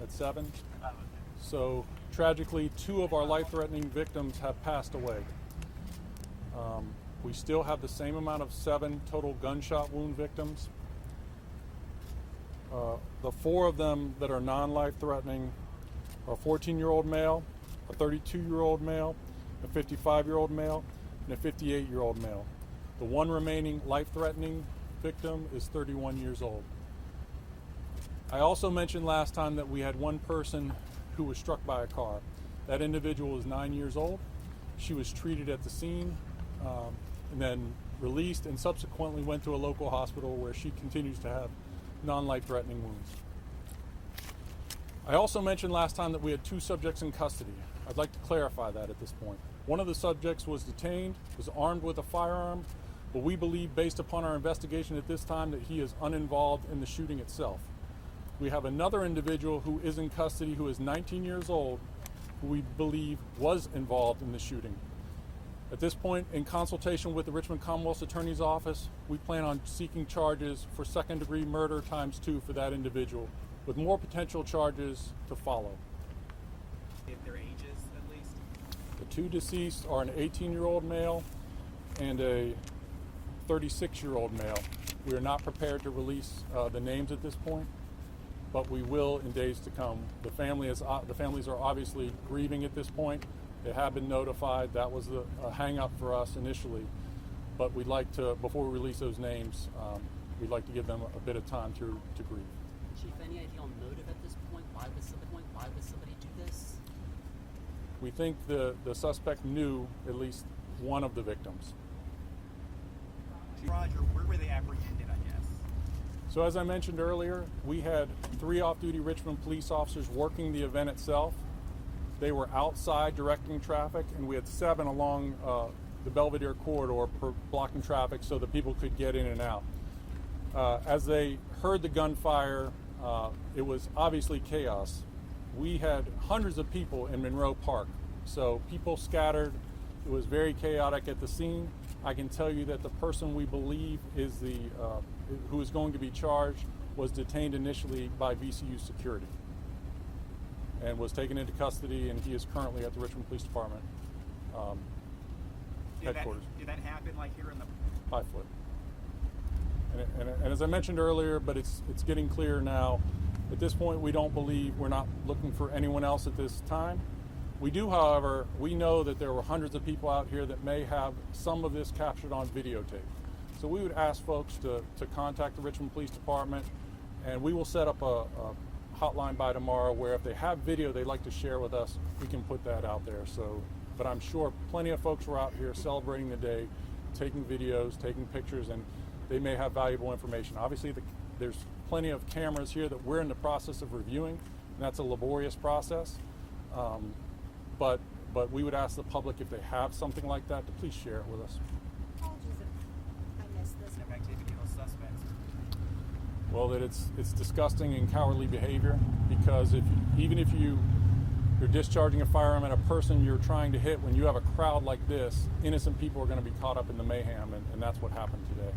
at 7. So tragically, 2 of our life-threatening victims have passed away. We still have the same amount of 7 total gunshot wound victims. The 4 of them that are non-life-threatening are a 14-year-old male, a 32-year-old male, a 55-year-old male, and a 58-year-old male. The one remaining life-threatening victim is 31 years old. I also mentioned last time that we had one person who was struck by a car. That individual was 9 years old. She was treated at the scene and then released and subsequently went to a local hospital where she continues to have non-life-threatening wounds. I also mentioned last time that we had 2 subjects in custody. I'd like to clarify that at this point. One of the subjects was detained, was armed with a firearm, but we believe, based upon our investigation at this time, that he is uninvolved in the shooting itself. We have another individual who is in custody who is 19 years old, who we believe was involved in the shooting. At this point, in consultation with the Richmond Commonwealth's Attorney's Office, we plan on seeking charges for second-degree murder ×2 for that individual, with more potential charges to follow. If their ages, at least? The 2 deceased are an 18-year-old male and a 36-year-old male. We are not prepared to release the names at this point, but we will in days to come. The families are obviously grieving at this point. They have been notified. That was a hang-up for us initially, but we'd like to, before we release those names, we'd like to give them a bit of time to grieve. Chief, any idea on motive at this point? Why would somebody do this? We think the suspect knew at least one of the victims. Roger, where were they apprehended, I guess? So as I mentioned earlier, we had 3 off-duty Richmond police officers working the event itself. They were outside directing traffic, and we had 7 along the Belvedere corridor blocking traffic so that people could get in and out. As they heard the gunfire, it was obviously chaos. We had hundreds of people in Monroe Park, so people scattered. It was very chaotic at the scene. I can tell you that the person we believe is who is going to be charged was detained initially by VCU security and was taken into custody, and he is currently at the Richmond Police Department headquarters. Did that happen like here in the 5 foot? And as I mentioned earlier, but it's getting clear now, at this point we're not looking for anyone else at this time. We do, however, we know that there were hundreds of people out here that may have some of this captured on videotape. So we would ask folks to contact the Richmond Police Department, and we will set up a hotline by tomorrow where if they have video they'd like to share with us, we can put that out there. So, but I'm sure plenty of folks were out here celebrating the day, taking videos, taking pictures, and they may have valuable information. Obviously, there's plenty of cameras here that we're in the process of reviewing, and that's a laborious process. But we would ask the public, if they have something like that, to please share it with us. Apologies if I missed this. of activity of those suspects? Well, that it's disgusting and cowardly behavior, because even if you're discharging a firearm at a person you're trying to hit, when you have a crowd like this, innocent people are going to be caught up in the mayhem, and that's what happened today.